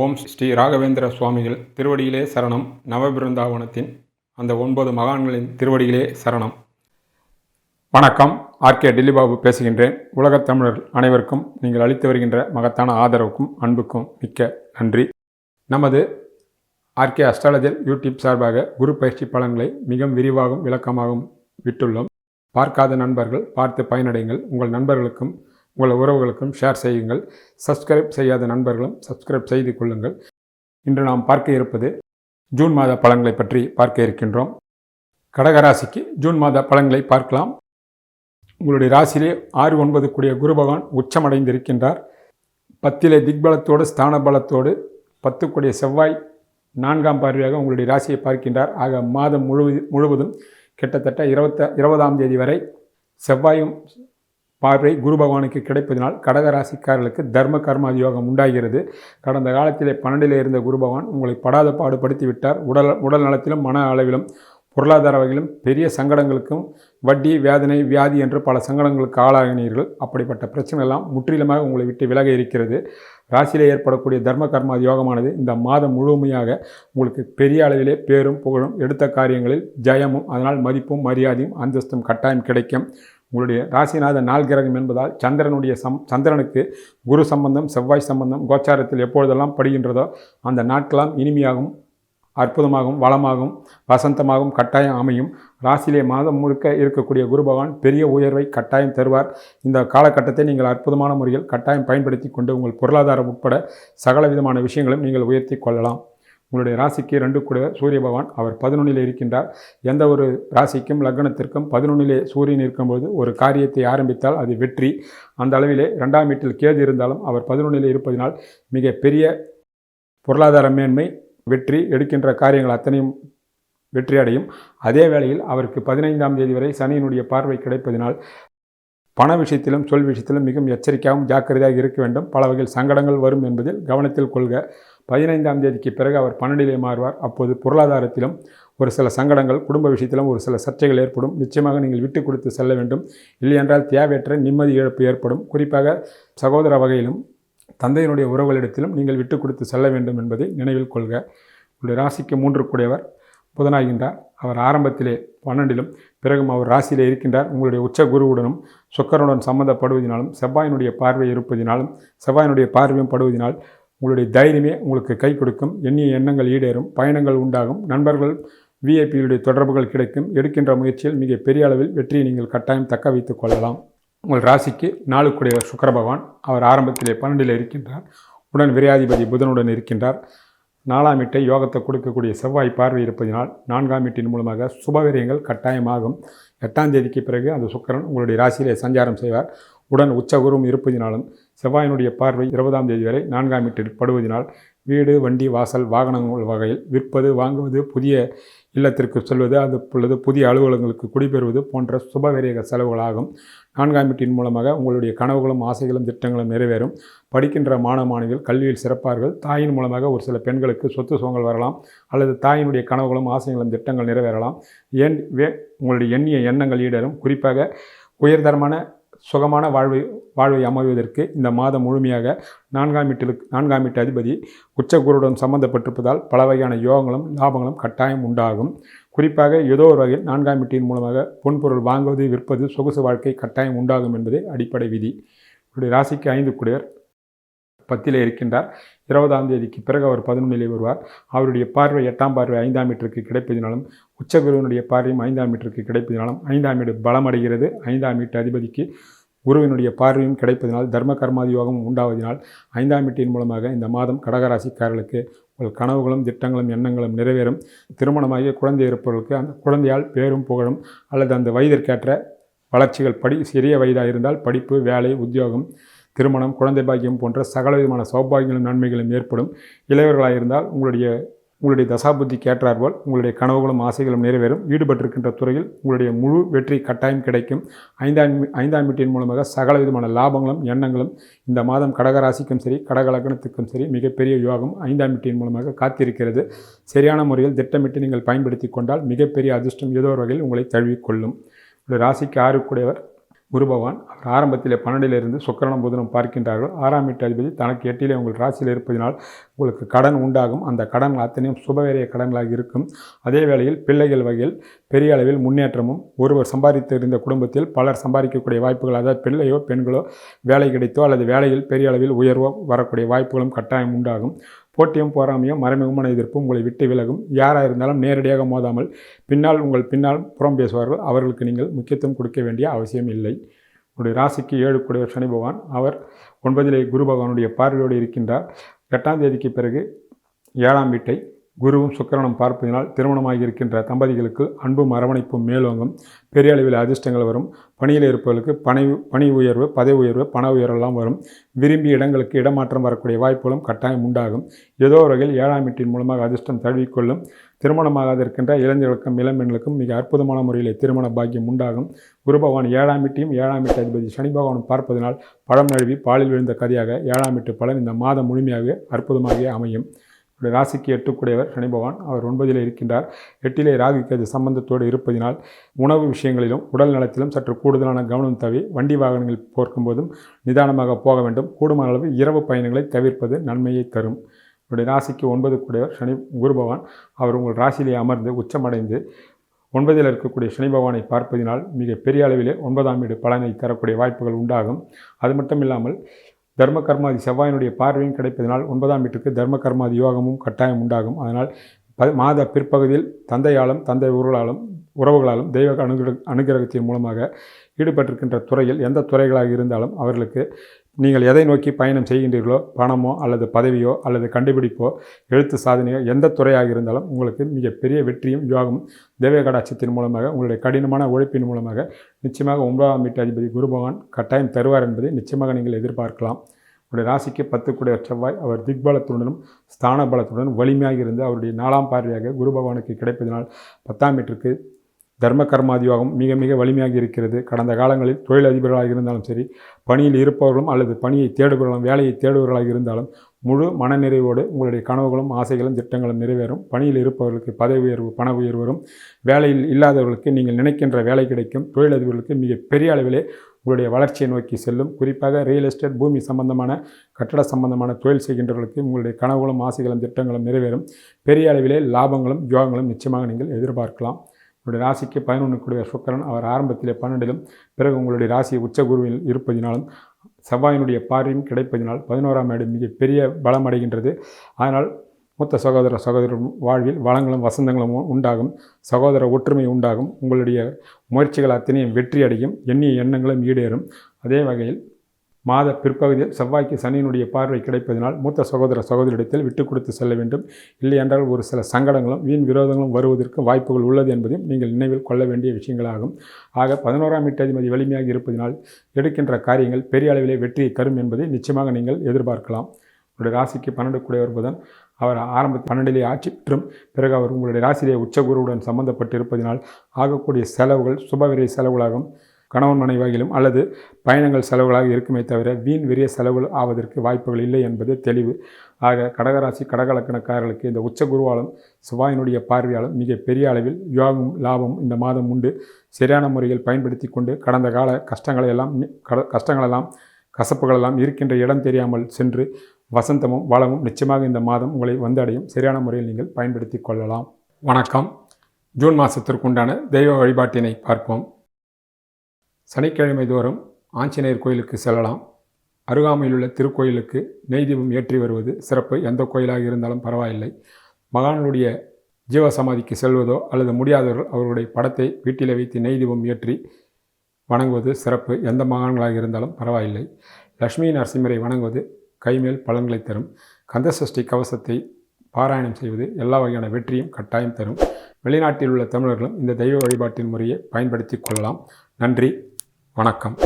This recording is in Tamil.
ஓம் ஸ்ரீ ராகவேந்திர சுவாமிகள் திருவடியிலே சரணம். நவபிருந்தாவனத்தின் அந்த 9 மகான்களின் திருவடியிலே சரணம். வணக்கம். ஆர்கே டில்லிபாபு பேசுகின்றேன். உலகத் தமிழர் அனைவருக்கும் நீங்கள் அளித்து வருகின்ற மகத்தான ஆதரவுக்கும் அன்புக்கும் மிக்க நன்றி. நமது ஆர்கே அஸ்ட்ராலஜர் யூடியூப் சார்பாக குரு பயிற்சி பலன்களை மிக விரிவாகவும் விளக்கமாகவும் விட்டுள்ளோம். பார்க்காத நண்பர்கள் பார்த்து பயனடைங்கள். உங்கள் நண்பர்களுக்கும் உங்கள் உறவுகளுக்கும் ஷேர் செய்யுங்கள். சப்ஸ்கிரைப் செய்யாத நண்பர்களும் சப்ஸ்கிரைப் செய்து கொள்ளுங்கள். இன்று நாம் பார்க்க இருப்பது ஜூன் மாத பலன்களை பற்றி பார்க்க இருக்கின்றோம். கடகராசிக்கு ஜூன் மாத பலன்களை பார்க்கலாம். உங்களுடைய ராசியிலே 6-9 கூடிய குரு பகவான் உச்சமடைந்திருக்கின்றார். 10 திக்பலத்தோடு ஸ்தான பலத்தோடு 10 கூடிய செவ்வாய் 4ஆம் பார்வையாக உங்களுடைய ராசியை பார்க்கின்றார். ஆக மாதம் முழுவதும் கிட்டத்தட்ட 20ஆம் தேதி வரை செவ்வாயும் பார்வை குரு பகவானுக்கு கிடைப்பதனால் கடகராசிக்காரர்களுக்கு தர்ம கர்மாதி யோகம் உண்டாகிறது. கடந்த காலத்திலே 12 இருந்த குரு பகவான் உங்களை படாத பாடுபடுத்தி விட்டார். உடல் நலத்திலும் மன அளவிலும் பொருளாதார வகையிலும் பெரிய சங்கடங்களுக்கும் வட்டி வேதனை வியாதி என்று பல சங்கடங்களுக்கு ஆளாகினீர்கள். அப்படிப்பட்ட பிரச்சனை எல்லாம் முற்றிலுமாக உங்களை விட்டு விலக இருக்கிறது. ராசியிலே ஏற்படக்கூடிய தர்ம கர்மாதி யோகமானது இந்த மாதம் முழுமையாக உங்களுக்கு பெரிய அளவிலே பேரும் புகழும் எடுத்த காரியங்களில் ஜெயமும் அதனால் மதிப்பும் மரியாதையும் அந்தஸ்தும் கட்டாயம் கிடைக்கும். உங்களுடைய ராசிநாத நாள் கிரகம் என்பதால் சந்திரனுக்கு குரு சம்பந்தம் செவ்வாய் சம்பந்தம் கோச்சாரத்தில் எப்பொழுதெல்லாம் படுகின்றதோ அந்த நாட்களாம் இனிமையாகவும் அற்புதமாகவும் வளமாகவும் வசந்தமாகவும் கட்டாயம் அமையும். ராசியிலே மாதம் முழுக்க இருக்கக்கூடிய குரு பகவான் பெரிய உயர்வை கட்டாயம் தருவார். இந்த காலகட்டத்தை நீங்கள் அற்புதமான முறையில் கட்டாயம் பயன்படுத்தி கொண்டு உங்கள் பொருளாதாரம் உட்பட சகல விதமான விஷயங்களும் நீங்கள் உயர்த்தி கொள்ளலாம். உங்களுடைய ராசிக்கு 2 கூடிய சூரிய பகவான் அவர் 11 இருக்கின்றார். எந்த ஒரு ராசிக்கும் லக்னத்திற்கும் 11 சூரியன் இருக்கும்போது ஒரு காரியத்தை ஆரம்பித்தால் அது வெற்றி. அந்த அளவிலே 2ஆம் வீட்டில் கேது இருந்தாலும் அவர் 11 இருப்பதினால் மிக பெரிய பொருளாதார மேன்மை வெற்றி எடுக்கின்ற காரியங்கள் அத்தனையும் வெற்றி அடையும். அதே வேளையில் அவருக்கு 15ஆம் தேதி வரை சனியினுடைய பார்வை கிடைப்பதினால் பண விஷயத்திலும் சொல் விஷயத்திலும் மிகவும் எச்சரிக்கையாகவும் ஜாக்கிரதையாக இருக்க வேண்டும். பல வகையில் சங்கடங்கள் வரும் என்பதில் கவனத்தில் கொள்க. 15ஆம் தேதிக்கு பிறகு அவர் 12 மாறுவார். அப்போது பொருளாதாரத்திலும் ஒரு சில சங்கடங்கள், குடும்ப விஷயத்திலும் ஒரு சில சர்ச்சைகள் ஏற்படும். நிச்சயமாக நீங்கள் விட்டு கொடுத்து செல்ல வேண்டும். இல்லையென்றால் தேவையற்ற நிம்மதி இழப்பு ஏற்படும். குறிப்பாக சகோதர வகையிலும் தந்தையினுடைய உறவுகளிடத்திலும் நீங்கள் விட்டு கொடுத்து செல்ல வேண்டும் என்பதை நினைவில் கொள்க. உங்களுடைய ராசிக்கு 3 கூடியவர் புதனாகின்றார். அவர் ஆரம்பத்திலே 12 பிறகும் அவர் ராசியிலே இருக்கின்றார். உங்களுடைய உச்ச குருவுடனும் சுக்கிரனுடன் சம்மந்தப்படுவதனாலும் செவ்வாயினுடைய பார்வை இருப்பதினாலும் செவ்வாயினுடைய பார்வையும் படுவதனால் உங்களுடைய தைரியமே உங்களுக்கு கை கொடுக்கும். எண்ணிய எண்ணங்கள் ஈடேறும். பயணங்கள் உண்டாகும். நண்பர்கள் விஐபியுடைய தொடர்புகள் கிடைக்கும். எடுக்கின்ற முயற்சியில் மிக பெரிய அளவில் வெற்றியை நீங்கள் கட்டாயம் தக்க வைத்துக் கொள்ளலாம். உங்கள் ராசிக்கு 4 கூடிய சுக்கிர பகவான் அவர் ஆரம்பத்திலே 12 இருக்கின்றார். உடன் விரையாதிபதி புதனுடன் இருக்கின்றார். 4ஆம் வீட்டை யோகத்தை கொடுக்கக்கூடிய செவ்வாய் பார்வை இருப்பதினால் 4ஆம் வீட்டின் மூலமாக சுபவிரயங்கள் கட்டாயமாகும். 8ஆம் தேதிக்கு பிறகு அந்த சுக்கிரன் உங்களுடைய ராசியிலே சஞ்சாரம் செய்வார். உடன் உச்சகுரும் இருப்பதினாலும் செவ்வாயினுடைய பார்வை 20ஆம் தேதி வரை 4ஆம் வீட்டில் படுவதனால் வீடு வண்டி வாசல் வாகனங்கள் வகையில் விற்பது வாங்குவது புதிய இல்லத்திற்கு செல்வது அது புதிய அலுவலகங்களுக்கு குடிபெறுவது போன்ற சுபவிரய செலவுகளாகும். 4ஆம் வீட்டின் மூலமாக உங்களுடைய கனவுகளும் ஆசைகளும் திட்டங்களும் நிறைவேறும். படிக்கின்ற மாணவிகள் கல்வியில் சிறப்பார்கள். தாயின் மூலமாக ஒரு சில பெண்களுக்கு சொத்து சுகங்கள் வரலாம். அல்லது தாயினுடைய கனவுகளும் ஆசைகளும் திட்டங்கள் நிறைவேறலாம். உங்களுடைய எண்ணிய எண்ணங்கள் ஈடேறும். குறிப்பாக உயர்தரமான சுகமான வாழ்வை அமைவதற்கு இந்த மாதம் முழுமையாக 4ஆம் வீட்டு அதிபதி உச்சகுருடன் சம்பந்தப்பட்டிருப்பதால் பல வகையான யோகங்களும் லாபங்களும் கட்டாயம் உண்டாகும். குறிப்பாக ஏதோ ஒரு வகையில் 4ஆம் வீட்டின் மூலமாக பொன்பொருள் வாங்குவது விற்பது சொகுசு வாழ்க்கை கட்டாயம் உண்டாகும் என்பதே அடிப்படை விதி. இவருடைய ராசிக்கு 5 கூடியவர் 10 இருக்கின்றார். 20ஆம் தேதிக்கு பிறகு அவர் 11 வருவார். அவருடைய பார்வை 8ஆம் பார்வை 5ஆம் வீட்டிற்கு கிடைப்பதினாலும் உச்சகுருவினுடைய பார்வையும் 5ஆம் வீட்டிற்கு கிடைப்பதினாலும் 5ஆம் வீடு பலமடைகிறது. 5ஆம் வீட்டு அதிபதிக்கு குருவினுடைய பார்வையும் கிடைப்பதனால் தர்ம கர்மாதி யோகம் உண்டாவதினால் 5ஆம் வீட்டின் மூலமாக இந்த மாதம் கடகராசிக்காரர்களுக்கு உங்கள் கனவுகளும் திட்டங்களும் எண்ணங்களும் நிறைவேறும். திருமணமாகிய குழந்தை இருப்பவர்களுக்கு அந்த குழந்தையால் பேரும் புகழும் அல்லது அந்த வயதிற்கேற்ற வளர்ச்சிகள் சிறிய வயதாக இருந்தால் படிப்பு வேலை உத்தியோகம் திருமணம் குழந்தை பாக்கியம் போன்ற சகல விதமான சௌபாகியங்களும் நன்மைகளும் ஏற்படும். இளையவர்களாக இருந்தால் உங்களுடைய தசாபுத்திக்கு ஏற்றாற்போல் உங்களுடைய கனவுகளும் ஆசைகளும் நிறைவேறும். ஈடுபட்டிருக்கின்ற துறையில் உங்களுடைய முழு வெற்றி கட்டாயம் கிடைக்கும். 5ஆம் வீட்டின் மூலமாக சகல விதமான லாபங்களும் எண்ணங்களும் இந்த மாதம் கடகராசிக்கும் சரி கடக லக்னத்துக்கும் சரி மிகப்பெரிய யோகம் 5ஆம் வீட்டின் மூலமாக காத்திருக்கிறது. சரியான முறையில் திட்டமிட்டு நீங்கள் பயன்படுத்தி கொண்டால் மிகப்பெரிய அதிர்ஷ்டம் ஏதோ ஒரு வகையில் உங்களை தழுவிக்கொள்ளும். ராசிக்கு 6 கூடியவர் குரு பகவான் அவர் ஆரம்பத்திலே 12லிருந்து சுக்கிரனும் புதனும் பார்க்கின்றார்கள். 6ஆம் வீட்டு அதிபதி தனக்கு 8லே உங்கள் ராசியில் இருப்பதினால் உங்களுக்கு கடன் உண்டாகும். அந்த கடன் அத்தனையும் சுபவேரிய கடன்களாக இருக்கும். அதே வேளையில் பிள்ளைகள் வகையில் பெரிய அளவில் முன்னேற்றமும், ஒருவர் சம்பாதித்து இருந்த குடும்பத்தில் பலர் சம்பாதிக்கக்கூடிய வாய்ப்புகள், அதாவது பிள்ளையோ பெண்களோ வேலை கிடைத்தோ அல்லது வேலையில் பெரிய அளவில் உயர்வோ வரக்கூடிய வாய்ப்புகளும் கட்டாயம் உண்டாகும். போட்டியும் பொறாமையும் மறைமுகமான எதிர்ப்பும் உங்களை விட்டு விலகும். யாராக இருந்தாலும் நேரடியாக மோதாமல் உங்கள் பின்னால் புறம் பேசுவார்கள். அவர்களுக்கு நீங்கள் முக்கியத்துவம் கொடுக்க வேண்டிய அவசியம் இல்லை. உங்களுடைய ராசிக்கு 7 கூடியவர் சனி பகவான், அவர் 9லே குரு பகவானுடைய பார்வையோடு இருக்கின்றார். 8ஆம் தேதிக்கு பிறகு 7ஆம் வீட்டை குருவும் சுக்கிரனும் பார்ப்பதினால் திருமணமாகி இருக்கின்ற தம்பதிகளுக்கு அன்பும் அரவணைப்பும் மேலோங்கும். பெரிய அளவில் அதிர்ஷ்டங்கள் வரும். பணியில் இருப்பவர்களுக்கு பணி உயர்வு, பதவி உயர்வு, பண உயர்வெல்லாம் வரும். விரும்பிய இடங்களுக்கு இடமாற்றம் வரக்கூடிய வாய்ப்புகளும் கட்டாயம் உண்டாகும். ஏதோ ஒரு வகையில் 7ஆம் வீட்டின் மூலமாக அதிர்ஷ்டம் தழுவிக்கொள்ளும். திருமணமாக இருக்கின்ற இளைஞர்களுக்கும் இளம்பெண்களுக்கும் மிக அற்புதமான முறையில் திருமண பாக்கியம் உண்டாகும். குரு பகவான் 7ஆம் வீட்டையும் 7ஆம் வீட்டு அதிபதி சனி பகவானும் பார்ப்பதனால் பழம் நழுவி பாலில் விழுந்த கதையாக 7ஆம் வீட்டு பலன் இந்த மாதம் முழுமையாக அற்புதமாக அமையும். ராசிக்கு 8 கூடியவர் சனி பகவான், அவர் 9லே இருக்கின்றார். 8லே ராகு கேது சம்பந்தத்தோடு இருப்பதினால் உணவு விஷயங்களிலும் உடல் நலத்திலும் சற்று கூடுதலான கவனம் தேவை. வண்டி வாகனங்கள் போர்க்கும்போதும் நிதானமாக போக வேண்டும். கூடுமான அளவு இரவு பயணங்களை தவிர்ப்பது நன்மையை தரும். இவருடைய ராசிக்கு 9 கூடியவர் குரு பகவான், அவர் உங்கள் ராசியிலே அமர்ந்து உச்சமடைந்து 9ல் இருக்கக்கூடிய சனி பகவானை பார்ப்பதினால் மிக பெரிய அளவிலே 9ஆம் வீடு பலனை தரக்கூடிய வாய்ப்புகள் உண்டாகும். அது மட்டும் இல்லாமல் தர்ம கர்மாதி செவ்வாயினுடைய பார்வையும் கிடைப்பதனால் 9ஆம் வீட்டுக்கு தர்ம கர்மாதி யோகமும் கட்டாயம் உண்டாகும். அதனால் மாத பிற்பகுதியில் தந்தையாலும் தந்தை உறவுகளாலும் தெய்வ அனுகிரகத்தின் மூலமாக ஈடுபட்டிருக்கின்ற துறையில் எந்த துறைகளாக இருந்தாலும் அவர்களுக்கு நீங்கள் எதை நோக்கி பயணம் செய்கின்றீர்களோ, பணமோ அல்லது பதவியோ அல்லது கண்டுபிடிப்போ எழுத்து சாதனையோ எந்த துறையாக இருந்தாலும் உங்களுக்கு மிகப்பெரிய வெற்றியும் யோகம் தெய்வ கடாட்சத்தின் மூலமாக உங்களுடைய கடினமான உழைப்பின் மூலமாக நிச்சயமாக 9ஆம் வீட்டு அதிபதி குரு பகவான் கட்டாயம் தருவார் என்பதை நிச்சயமாக நீங்கள் எதிர்பார்க்கலாம். அவருடைய ராசிக்கு 10 கூடியவர் செவ்வாய், அவர் திக்பலத்துடனும் ஸ்தான பலத்துடனும் வலிமையாக இருந்து அவருடைய 4ஆம் பார்வையாக குரு பகவானுக்கு கிடைப்பதனால் 10ஆம் வீட்டிற்கு தர்ம கர்மாதியோகம் மிக மிக வலிமையாக இருக்கிறது. கடந்த காலங்களில் தொழில் அதிபர்களாக இருந்தாலும் சரி, பணியில் இருப்பவர்களும் அல்லது பணியை தேடுபவர்களும் வேலையை தேடுபவர்களாக இருந்தாலும் முழு மனநிறைவோடு உங்களுடைய கனவுகளும் ஆசைகளும் திட்டங்களும் நிறைவேறும். பணியில் இருப்பவர்களுக்கு பதவி உயர்வு, பண உயர்வு வரும். வேலையில் இல்லாதவர்களுக்கு நீங்கள் நினைக்கின்ற வேலை கிடைக்கும். தொழிலதிபர்களுக்கு மிக பெரிய அளவிலே உங்களுடைய வளர்ச்சியை நோக்கி செல்லும். குறிப்பாக ரியல் எஸ்டேட், பூமி சம்பந்தமான கட்டட சம்பந்தமான தொழில் செய்கின்றவர்களுக்கு உங்களுடைய கனவுகளும் ஆசைகளும் திட்டங்களும் நிறைவேறும். பெரிய அளவிலே லாபங்களும் யோகங்களும் நிச்சயமாக நீங்கள் எதிர்பார்க்கலாம். உங்களுடைய ராசிக்கு 11 கூடிய சுக்கிரன், அவர் ஆரம்பத்திலே 12லும் பிறகு உங்களுடைய ராசி உச்சகுருவில் இருப்பதினாலும் செவ்வாயினுடைய பார்வையும் கிடைப்பதினால் 11ஆம் வீடு மிக பெரிய பலம் அடைகின்றது. அதனால் மூத்த சகோதர வாழ்வில் வளங்களும் வசந்தங்களும் உண்டாகும். சகோதர ஒற்றுமை உண்டாகும். உங்களுடைய முயற்சிகள் அத்தனையும் வெற்றி அடையும். எண்ணிய எண்ணங்களும் ஈடேறும். அதே வகையில் மாத பிற்பகுதியில் செவ்வாய்க்கு சனியினுடைய பார்வை கிடைப்பதனால் மூத்த சகோதரிடத்தில் விட்டு கொடுத்து செல்ல வேண்டும். இல்லை என்றால் ஒரு சில சங்கடங்களும் வீண் விரோதங்களும் வருவதற்கு வாய்ப்புகள் உள்ளது என்பதையும் நீங்கள் நினைவில் கொள்ள வேண்டிய விஷயங்களாகும். ஆக 11ஆம் வீட்டு அதிபதி வலிமையாக இருப்பதனால் எடுக்கின்ற காரியங்கள் பெரிய அளவிலே வெற்றியை தரும் என்பதை நிச்சயமாக நீங்கள் எதிர்பார்க்கலாம். உங்களுடைய ராசிக்கு 12 கூடியவர் புதன், அவர் 12லே ஆட்சி பெற்றும் பிறகு அவர் உங்களுடைய ராசியிலே உச்சகுருவுடன் சம்பந்தப்பட்டு இருப்பதனால் ஆகக்கூடிய செலவுகள் சுபவிரை செலவுகளாகும். கணவன் மனைவியிலும் அல்லது பயணங்கள் செலவுகளாக இருக்குமே தவிர வீண் விரிய செலவுகள் ஆவதற்கு வாய்ப்புகள் இல்லை என்பது தெளிவு. ஆக கடகராசி கடகலக்கணக்காரர்களுக்கு இந்த உச்ச குருவாலும் செவ்வாயினுடைய பார்வையாலும் மிக பெரிய அளவில் யோகம் லாபம் இந்த மாதம் உண்டு. சரியான முறையில் பயன்படுத்தி கொண்டு கடந்த கால கஷ்டங்களெல்லாம் கசப்புகளெல்லாம் இருக்கின்ற இடம் தெரியாமல் சென்று வசந்தமும் வளமும் நிச்சயமாக இந்த மாதம் உங்களை வந்தடையும். சரியான முறையில் நீங்கள் பயன்படுத்தி கொள்ளலாம். வணக்கம். ஜூன் மாதத்திற்குண்டான தெய்வ வழிபாட்டினை பார்ப்போம். சனிக்கிழமை தோறும் ஆஞ்சநேயர் கோயிலுக்கு செல்லலாம். அருகாமையில் உள்ள திருக்கோயிலுக்கு நெய் தீபம் ஏற்றி வருவது சிறப்பு. எந்த கோயிலாக இருந்தாலும் பரவாயில்லை. மகான்களுடைய ஜீவசமாதிக்கு செல்வதோ அல்லது முடியாதவர்கள் அவர்களுடைய படத்தை வீட்டில் வைத்து நெய் தீபம் ஏற்றி வணங்குவது சிறப்பு. எந்த மகான்களாக இருந்தாலும் பரவாயில்லை. லட்சுமி நரசிம்மரை வணங்குவது கைமேல் பலன்களை தரும். கந்தசஷ்டி கவசத்தை பாராயணம் செய்வது எல்லா வகையான வெற்றியும் கட்டாயம் தரும். வெளிநாட்டில் உள்ள தமிழர்களும் இந்த தெய்வ வழிபாட்டின் முறையை பயன்படுத்தி கொள்ளலாம். நன்றி, வணக்கம்.